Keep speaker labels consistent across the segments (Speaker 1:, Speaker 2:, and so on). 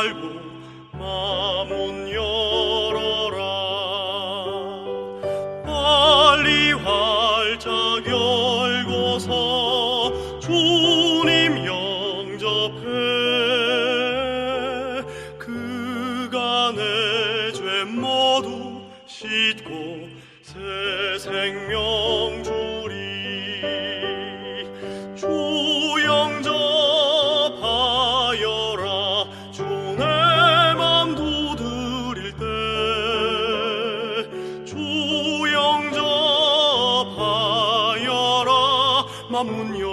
Speaker 1: 말고 마문 열어라. 빨리 활짝 열고서 주님 영접해. 그가 내 죄 모두 씻고 새 생명 주리. 주 영접하여라. 주 내 맘 두드릴 때. 주 영접하여라. 맘문 열고서.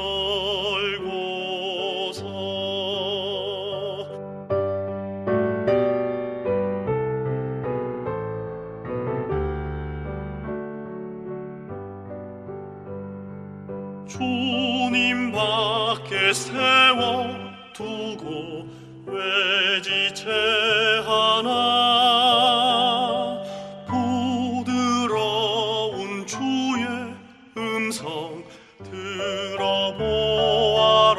Speaker 1: 주님 밖에 세워두고 왜 지체하나. 부드러운 주의 음성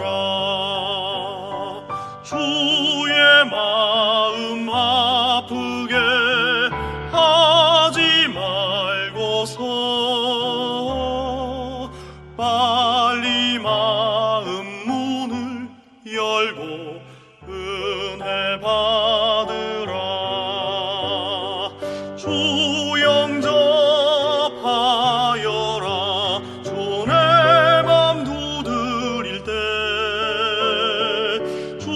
Speaker 1: 들어보아라. 주의 마음 아프게 하지 말고서 빨리 마음 문을 열고 은혜 받으라. 주 영접하여라. 주 내 맘 두드릴 때. 주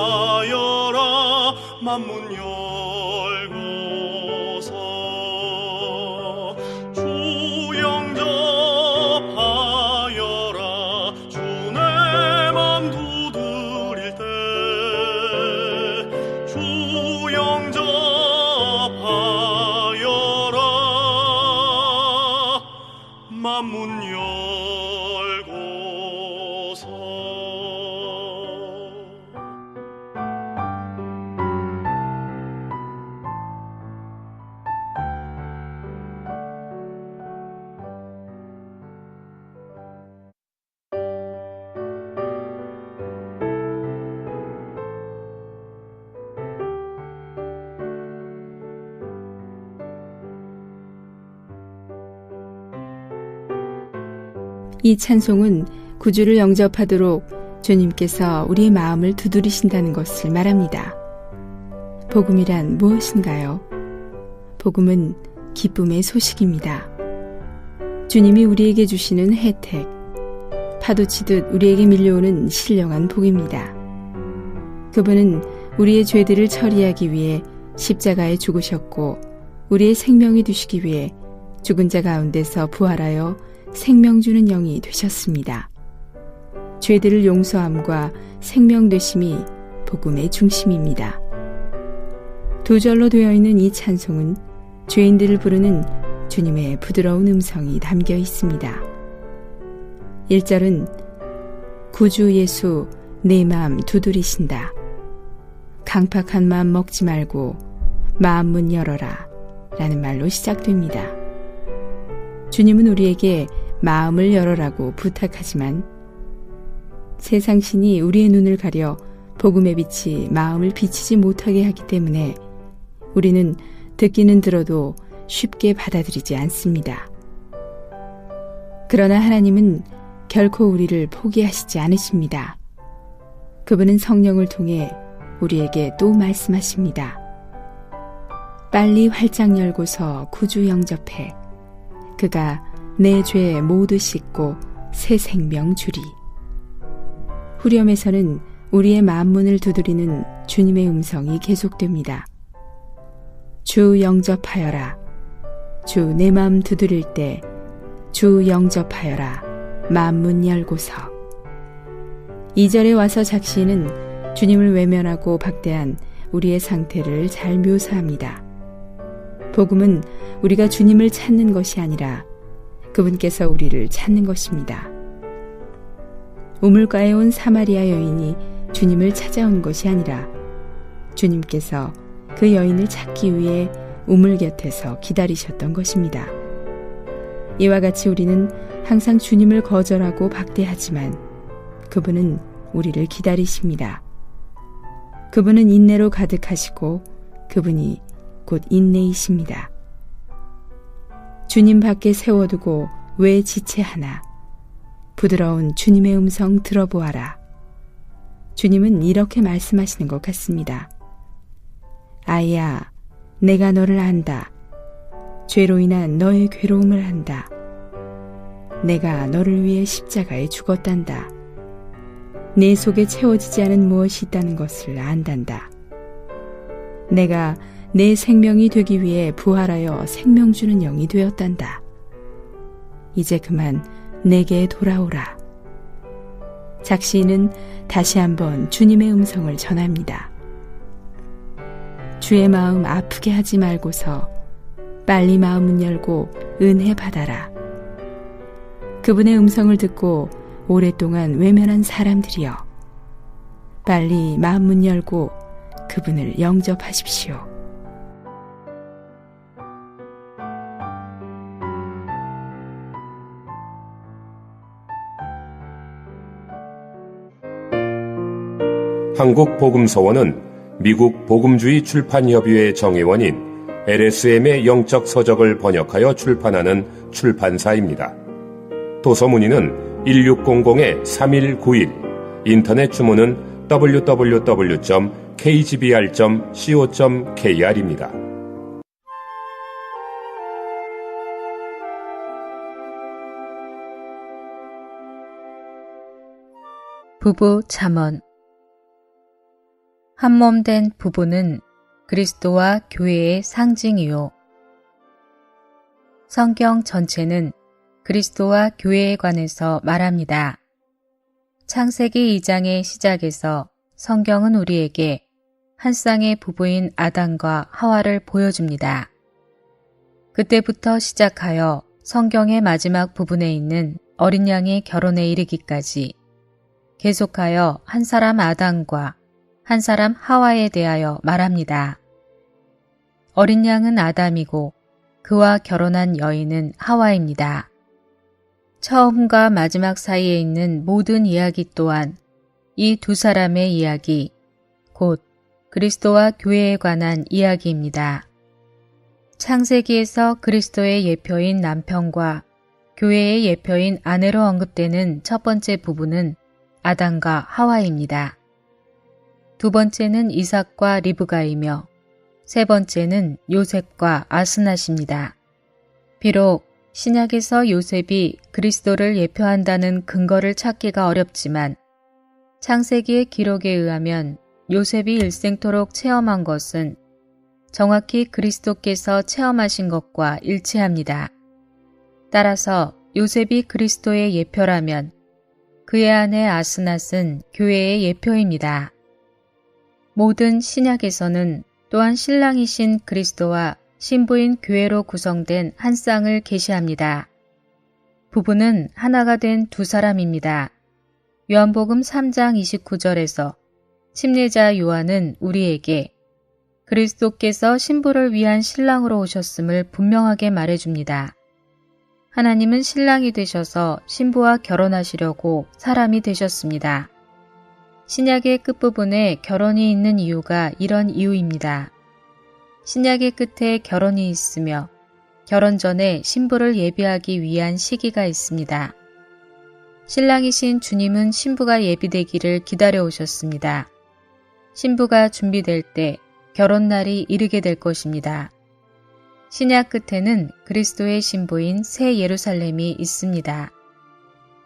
Speaker 1: 영접하여라. 맘문 열고서. 주 영접하여라. 주 내 맘 두드릴 때. 주 영접하여라. 맘문 열고서.
Speaker 2: 이 찬송은 구주를 영접하도록 주님께서 우리의 마음을 두드리신다는 것을 말합니다. 복음이란 무엇인가요? 복음은 기쁨의 소식입니다. 주님이 우리에게 주시는 혜택, 파도치듯 우리에게 밀려오는 신령한 복입니다. 그분은 우리의 죄들을 처리하기 위해 십자가에 죽으셨고 우리의 생명이 되시기 위해 죽은 자 가운데서 부활하여 생명 주는 영이 되셨습니다. 죄들을 용서함과 생명 되심이 복음의 중심입니다. 두 절로 되어 있는 이 찬송은 죄인들을 부르는 주님의 부드러운 음성이 담겨 있습니다. 1절은 구주 예수 내 마음 두드리신다. 강팍한 마음 먹지 말고 마음 문 열어라 라는 말로 시작됩니다. 주님은 우리에게 마음을 열어라고 부탁하지만 세상 신이 우리의 눈을 가려 복음의 빛이 마음을 비치지 못하게 하기 때문에 우리는 듣기는 들어도 쉽게 받아들이지 않습니다. 그러나 하나님은 결코 우리를 포기하시지 않으십니다. 그분은 성령을 통해 우리에게 또 말씀하십니다. 빨리 활짝 열고서 구주 영접해. 그가 내 죄 모두 씻고 새 생명 주리. 후렴에서는 우리의 마음문을 두드리는 주님의 음성이 계속됩니다. 주 영접하여라. 주 내 마음 두드릴 때 주 영접하여라. 마음문 열고서. 2절에 와서 작시인은 주님을 외면하고 박대한 우리의 상태를 잘 묘사합니다. 복음은 우리가 주님을 찾는 것이 아니라 그분께서 우리를 찾는 것입니다. 우물가에 온 사마리아 여인이 주님을 찾아온 것이 아니라 주님께서 그 여인을 찾기 위해 우물 곁에서 기다리셨던 것입니다. 이와 같이 우리는 항상 주님을 거절하고 박대하지만 그분은 우리를 기다리십니다. 그분은 인내로 가득하시고 그분이 곧 인내이십니다. 주님 밖에 세워두고 왜 지체하나? 부드러운 주님의 음성 들어보아라. 주님은 이렇게 말씀하시는 것 같습니다. 아이야, 내가 너를 안다. 죄로 인한 너의 괴로움을 안다. 내가 너를 위해 십자가에 죽었단다. 내 속에 채워지지 않은 무엇이 있다는 것을 안단다. 내가 내 생명이 되기 위해 부활하여 생명 주는 영이 되었단다. 이제 그만 내게 돌아오라. 작시인은 다시 한번 주님의 음성을 전합니다. 주의 마음 아프게 하지 말고서 빨리 마음은 열고 은혜 받아라. 그분의 음성을 듣고 오랫동안 외면한 사람들이여, 빨리 마음문 열고 그분을 영접하십시오.
Speaker 3: 한국복음서원은 미국 복음주의 출판협의회 정회원인 LSM의 영적 서적을 번역하여 출판하는 출판사입니다. 도서문의는 1600-3191, 인터넷 주문은 www.kgbr.co.kr입니다.
Speaker 4: 부부 잠언. 한몸 된 부부는 그리스도와 교회의 상징이요. 성경 전체는 그리스도와 교회에 관해서 말합니다. 창세기 2장의 시작에서 성경은 우리에게 한 쌍의 부부인 아담과 하와를 보여줍니다. 그때부터 시작하여 성경의 마지막 부분에 있는 어린 양의 결혼에 이르기까지 계속하여 한 사람 아담과 한 사람 하와에 대하여 말합니다. 어린 양은 아담이고 그와 결혼한 여인은 하와입니다. 처음과 마지막 사이에 있는 모든 이야기 또한 이 두 사람의 이야기, 곧 그리스도와 교회에 관한 이야기입니다. 창세기에서 그리스도의 예표인 남편과 교회의 예표인 아내로 언급되는 첫 번째 부부는 아담과 하와입니다. 두 번째는 이삭과 리브가이며 세 번째는 요셉과 아스낫입니다. 비록 신약에서 요셉이 그리스도를 예표한다는 근거를 찾기가 어렵지만 창세기의 기록에 의하면 요셉이 일생토록 체험한 것은 정확히 그리스도께서 체험하신 것과 일치합니다. 따라서 요셉이 그리스도의 예표라면 그의 아내 아스낫은 교회의 예표입니다. 모든 신약에서는 또한 신랑이신 그리스도와 신부인 교회로 구성된 한 쌍을 계시합니다. 부부는 하나가 된 두 사람입니다. 요한복음 3장 29절에서 침례자 요한은 우리에게 그리스도께서 신부를 위한 신랑으로 오셨음을 분명하게 말해줍니다. 하나님은 신랑이 되셔서 신부와 결혼하시려고 사람이 되셨습니다. 신약의 끝부분에 결혼이 있는 이유가 이런 이유입니다. 신약의 끝에 결혼이 있으며 결혼 전에 신부를 예비하기 위한 시기가 있습니다. 신랑이신 주님은 신부가 예비되기를 기다려 오셨습니다. 신부가 준비될 때 결혼날이 이르게 될 것입니다. 신약 끝에는 그리스도의 신부인 새 예루살렘이 있습니다.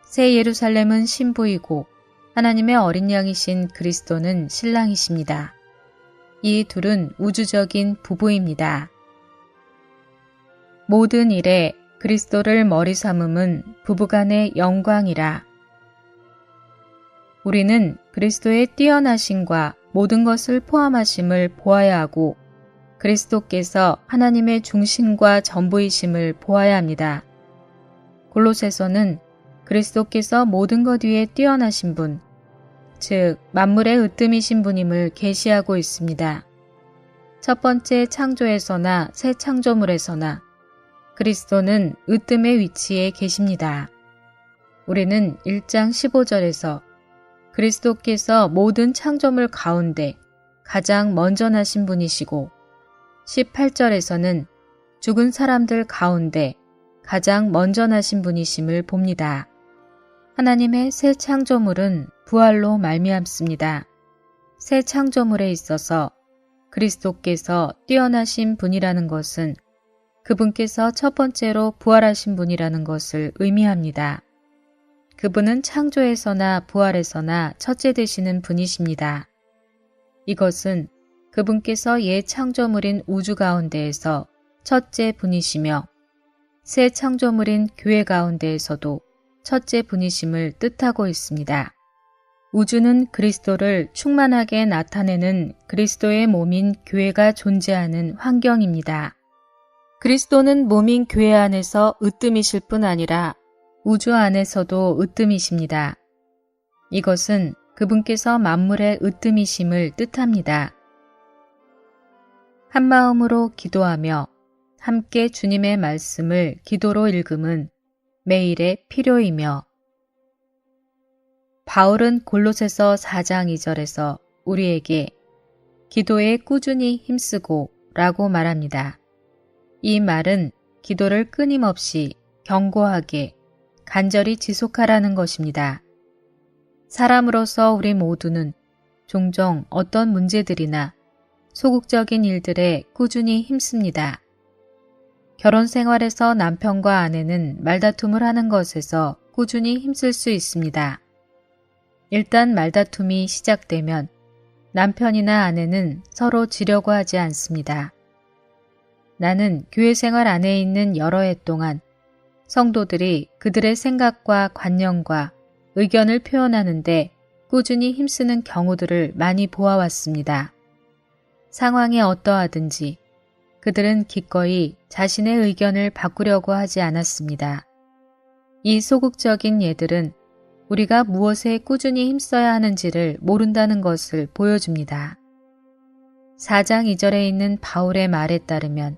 Speaker 4: 새 예루살렘은 신부이고 하나님의 어린 양이신 그리스도는 신랑이십니다. 이 둘은 우주적인 부부입니다. 모든 일에 그리스도를 머리 삼음은 부부간의 영광이라. 우리는 그리스도의 뛰어나심과 모든 것을 포함하심을 보아야 하고 그리스도께서 하나님의 중심과 전부이심을 보아야 합니다. 골로새서는 그리스도께서 모든 것 위에 뛰어나신 분, 즉 만물의 으뜸이신 분임을 계시하고 있습니다. 첫 번째 창조에서나 새 창조물에서나 그리스도는 으뜸의 위치에 계십니다. 우리는 1장 15절에서 그리스도께서 모든 창조물 가운데 가장 먼저 나신 분이시고 18절에서는 죽은 사람들 가운데 가장 먼저 나신 분이심을 봅니다. 하나님의 새 창조물은 부활로 말미암습니다. 새 창조물에 있어서 그리스도께서 뛰어나신 분이라는 것은 그분께서 첫 번째로 부활하신 분이라는 것을 의미합니다. 그분은 창조에서나 부활에서나 첫째 되시는 분이십니다. 이것은 그분께서 옛 창조물인 우주 가운데에서 첫째 분이시며 새 창조물인 교회 가운데에서도 첫째 분이심을 뜻하고 있습니다. 우주는 그리스도를 충만하게 나타내는 그리스도의 몸인 교회가 존재하는 환경입니다. 그리스도는 몸인 교회 안에서 으뜸이실 뿐 아니라 우주 안에서도 으뜸이십니다. 이것은 그분께서 만물의 으뜸이심을 뜻합니다. 한 마음으로 기도하며 함께 주님의 말씀을 기도로 읽음은 매일의 필요이며 바울은 골로새서 4장 2절에서 우리에게 기도에 꾸준히 힘쓰고 라고 말합니다. 이 말은 기도를 끊임없이 견고하게 간절히 지속하라는 것입니다. 사람으로서 우리 모두는 종종 어떤 문제들이나 소극적인 일들에 꾸준히 힘씁니다. 결혼 생활에서 남편과 아내는 말다툼을 하는 것에서 꾸준히 힘쓸 수 있습니다. 일단 말다툼이 시작되면 남편이나 아내는 서로 지려고 하지 않습니다. 나는 교회 생활 안에 있는 여러 해 동안 성도들이 그들의 생각과 관념과 의견을 표현하는데 꾸준히 힘쓰는 경우들을 많이 보아왔습니다. 상황이 어떠하든지 그들은 기꺼이 자신의 의견을 바꾸려고 하지 않았습니다. 이 소극적인 예들은 우리가 무엇에 꾸준히 힘써야 하는지를 모른다는 것을 보여줍니다. 4장 2절에 있는 바울의 말에 따르면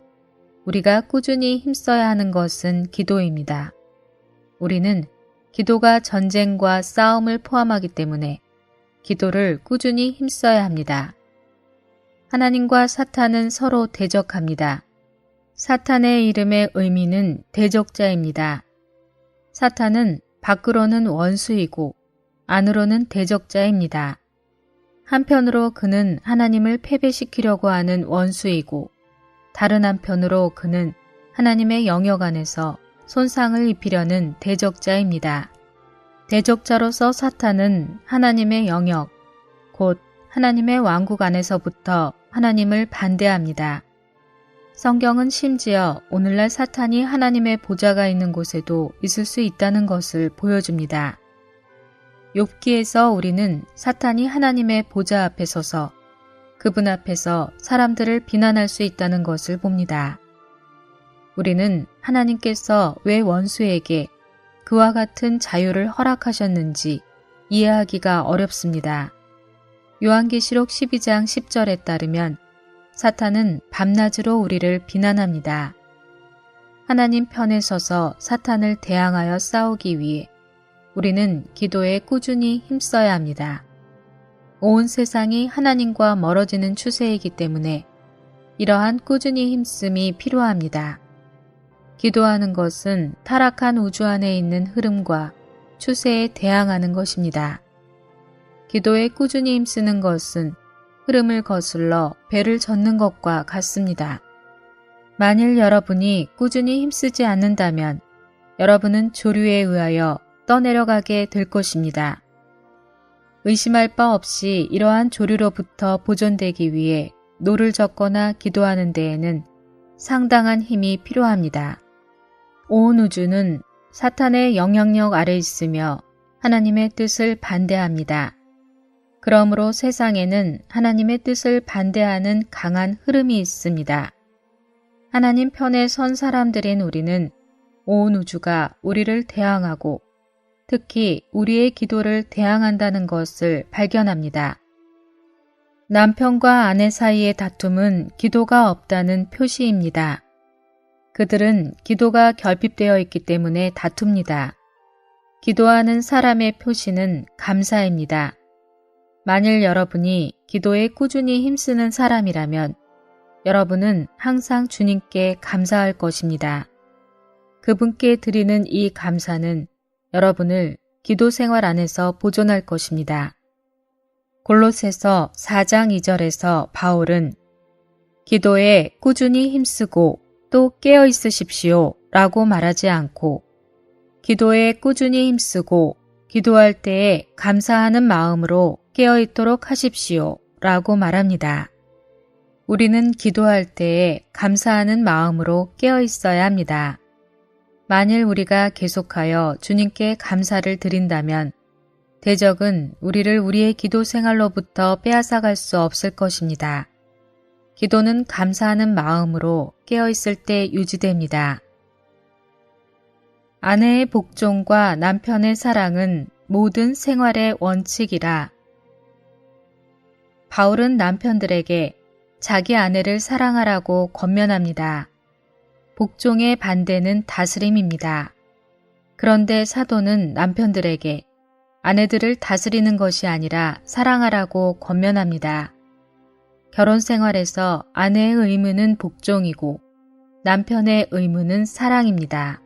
Speaker 4: 우리가 꾸준히 힘써야 하는 것은 기도입니다. 우리는 기도가 전쟁과 싸움을 포함하기 때문에 기도를 꾸준히 힘써야 합니다. 하나님과 사탄은 서로 대적합니다. 사탄의 이름의 의미는 대적자입니다. 사탄은 밖으로는 원수이고 안으로는 대적자입니다. 한편으로 그는 하나님을 패배시키려고 하는 원수이고 다른 한편으로 그는 하나님의 영역 안에서 손상을 입히려는 대적자입니다. 대적자로서 사탄은 하나님의 영역, 곧 하나님의 왕국 안에서부터 하나님을 반대합니다. 성경은 심지어 오늘날 사탄이 하나님의 보좌가 있는 곳에도 있을 수 있다는 것을 보여줍니다. 욥기에서 우리는 사탄이 하나님의 보좌 앞에 서서 그분 앞에서 사람들을 비난할 수 있다는 것을 봅니다. 우리는 하나님께서 왜 원수에게 그와 같은 자유를 허락하셨는지 이해하기가 어렵습니다. 요한계시록 12장 10절에 따르면 사탄은 밤낮으로 우리를 비난합니다. 하나님 편에 서서 사탄을 대항하여 싸우기 위해 우리는 기도에 꾸준히 힘써야 합니다. 온 세상이 하나님과 멀어지는 추세이기 때문에 이러한 꾸준히 힘씀이 필요합니다. 기도하는 것은 타락한 우주 안에 있는 흐름과 추세에 대항하는 것입니다. 기도에 꾸준히 힘쓰는 것은 흐름을 거슬러 배를 젓는 것과 같습니다. 만일 여러분이 꾸준히 힘쓰지 않는다면 여러분은 조류에 의하여 떠내려가게 될 것입니다. 의심할 바 없이 이러한 조류로부터 보존되기 위해 노를 젓거나 기도하는 데에는 상당한 힘이 필요합니다. 온 우주는 사탄의 영향력 아래 있으며 하나님의 뜻을 반대합니다. 그러므로 세상에는 하나님의 뜻을 반대하는 강한 흐름이 있습니다. 하나님 편에 선 사람들인 우리는 온 우주가 우리를 대항하고 특히 우리의 기도를 대항한다는 것을 발견합니다. 남편과 아내 사이의 다툼은 기도가 없다는 표시입니다. 그들은 기도가 결핍되어 있기 때문에 다툽니다. 기도하는 사람의 표시는 감사입니다. 만일 여러분이 기도에 꾸준히 힘쓰는 사람이라면 여러분은 항상 주님께 감사할 것입니다. 그분께 드리는 이 감사는 여러분을 기도 생활 안에서 보존할 것입니다. 골로새서 4장 2절에서 바울은 기도에 꾸준히 힘쓰고 또 깨어 있으십시오 라고 말하지 않고 기도에 꾸준히 힘쓰고 기도할 때에 감사하는 마음으로 깨어 있도록 하십시오 라고 말합니다. 우리는 기도할 때에 감사하는 마음으로 깨어 있어야 합니다. 만일 우리가 계속하여 주님께 감사를 드린다면 대적은 우리를 우리의 기도 생활로부터 빼앗아갈 수 없을 것입니다. 기도는 감사하는 마음으로 깨어 있을 때 유지됩니다. 아내의 복종과 남편의 사랑은 모든 생활의 원칙이라. 바울은 남편들에게 자기 아내를 사랑하라고 권면합니다. 복종의 반대는 다스림입니다. 그런데 사도는 남편들에게 아내들을 다스리는 것이 아니라 사랑하라고 권면합니다. 결혼 생활에서 아내의 의무는 복종이고 남편의 의무는 사랑입니다.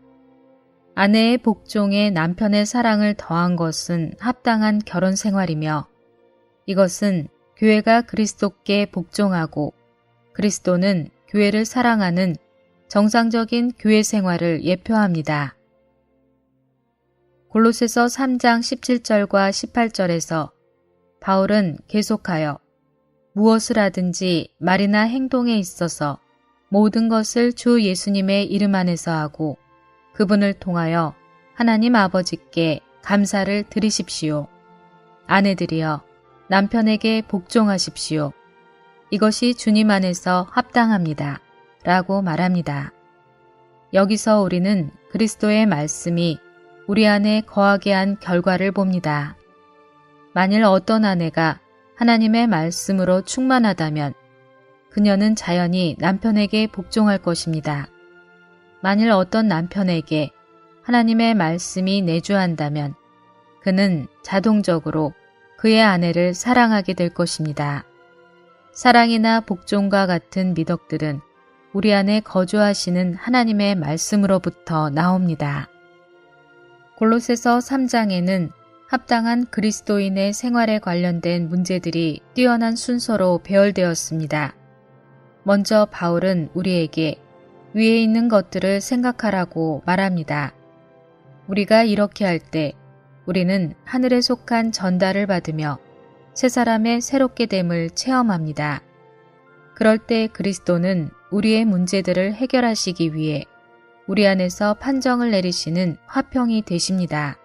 Speaker 4: 아내의 복종에 남편의 사랑을 더한 것은 합당한 결혼 생활이며 이것은 교회가 그리스도께 복종하고 그리스도는 교회를 사랑하는 정상적인 교회 생활을 예표합니다. 골로새서 3장 17절과 18절에서 바울은 계속하여 무엇을 하든지 말이나 행동에 있어서 모든 것을 주 예수님의 이름 안에서 하고 그분을 통하여 하나님 아버지께 감사를 드리십시오. 아내들이여 남편에게 복종하십시오. 이것이 주님 안에서 합당합니다. 라고 말합니다. 여기서 우리는 그리스도의 말씀이 우리 안에 거하게 한 결과를 봅니다. 만일 어떤 아내가 하나님의 말씀으로 충만하다면 그녀는 자연히 남편에게 복종할 것입니다. 만일 어떤 남편에게 하나님의 말씀이 내주한다면 그는 자동적으로 그의 아내를 사랑하게 될 것입니다. 사랑이나 복종과 같은 미덕들은 우리 안에 거주하시는 하나님의 말씀으로부터 나옵니다. 골로새서 3장에는 합당한 그리스도인의 생활에 관련된 문제들이 뛰어난 순서로 배열되었습니다. 먼저 바울은 우리에게 위에 있는 것들을 생각하라고 말합니다. 우리가 이렇게 할 때 우리는 하늘에 속한 전달을 받으며 새 사람의 새롭게 됨을 체험합니다. 그럴 때 그리스도는 우리의 문제들을 해결하시기 위해 우리 안에서 판정을 내리시는 화평이 되십니다.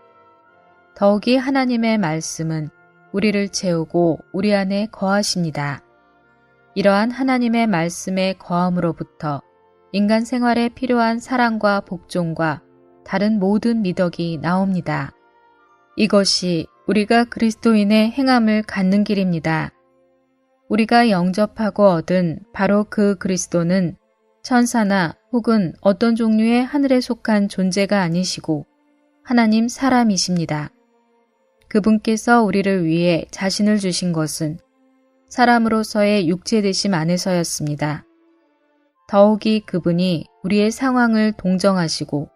Speaker 4: 더욱이 하나님의 말씀은 우리를 채우고 우리 안에 거하십니다. 이러한 하나님의 말씀의 거함으로부터 인간 생활에 필요한 사랑과 복종과 다른 모든 미덕이 나옵니다. 이것이 우리가 그리스도인의 행함을 갖는 길입니다. 우리가 영접하고 얻은 바로 그 그리스도는 천사나 혹은 어떤 종류의 하늘에 속한 존재가 아니시고 하나님 사람이십니다. 그분께서 우리를 위해 자신을 주신 것은 사람으로서의 육체되심 안에서였습니다. 더욱이 그분이 우리의 상황을 동정하시고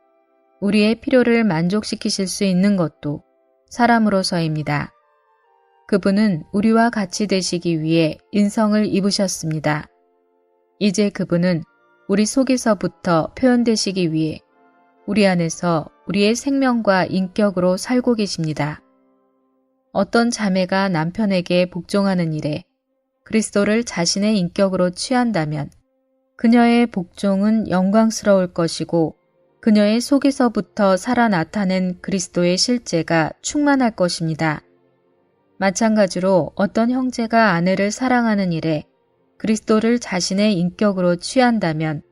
Speaker 4: 우리의 필요를 만족시키실 수 있는 것도 사람으로서입니다. 그분은 우리와 같이 되시기 위해 인성을 입으셨습니다. 이제 그분은 우리 속에서부터 표현되시기 위해 우리 안에서 우리의 생명과 인격으로 살고 계십니다. 어떤 자매가 남편에게 복종하는 일에 그리스도를 자신의 인격으로 취한다면 그녀의 복종은 영광스러울 것이고 그녀의 속에서부터 살아 나타낸 그리스도의 실제가 충만할 것입니다. 마찬가지로 어떤 형제가 아내를 사랑하는 일에 그리스도를 자신의 인격으로 취한다면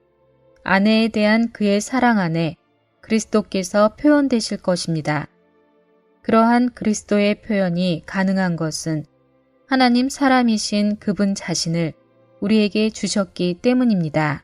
Speaker 4: 아내에 대한 그의 사랑 안에 그리스도께서 표현되실 것입니다. 그러한 그리스도의 표현이 가능한 것은 하나님 사람이신 그분 자신을 우리에게 주셨기 때문입니다.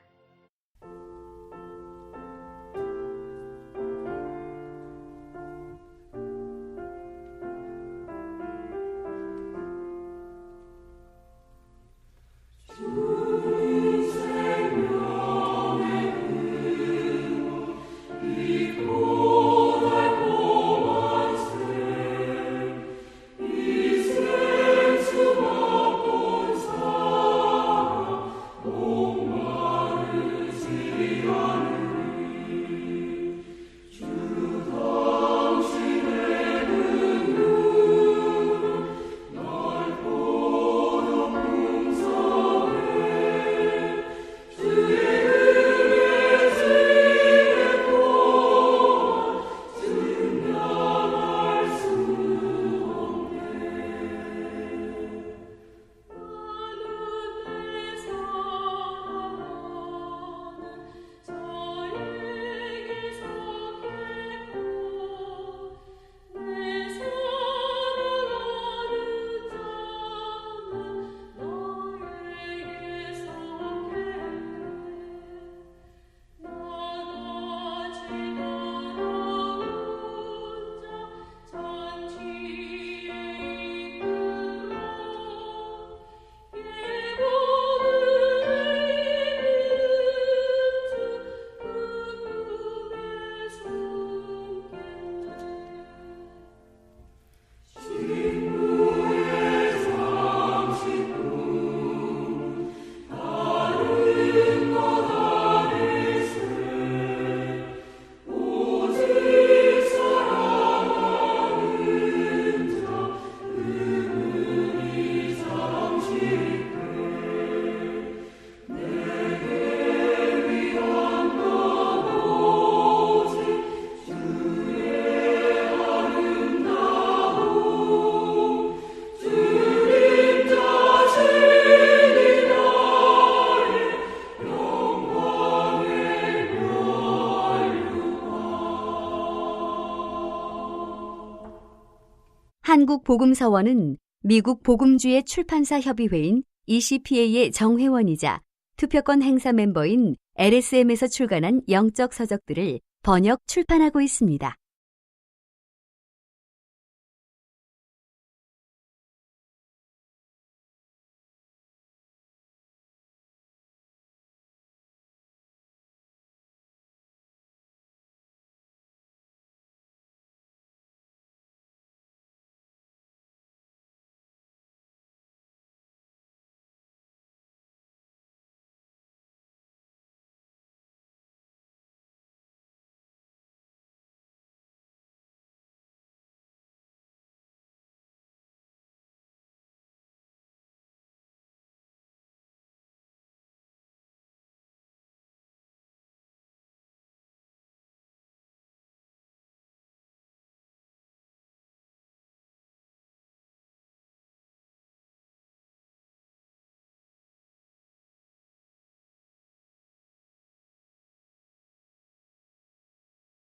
Speaker 5: 한국복음서원은 미국 복음주의 출판사 협의회인 ECPA의 정회원이자 투표권 행사 멤버인 LSM에서 출간한 영적 서적들을 번역 출판하고 있습니다.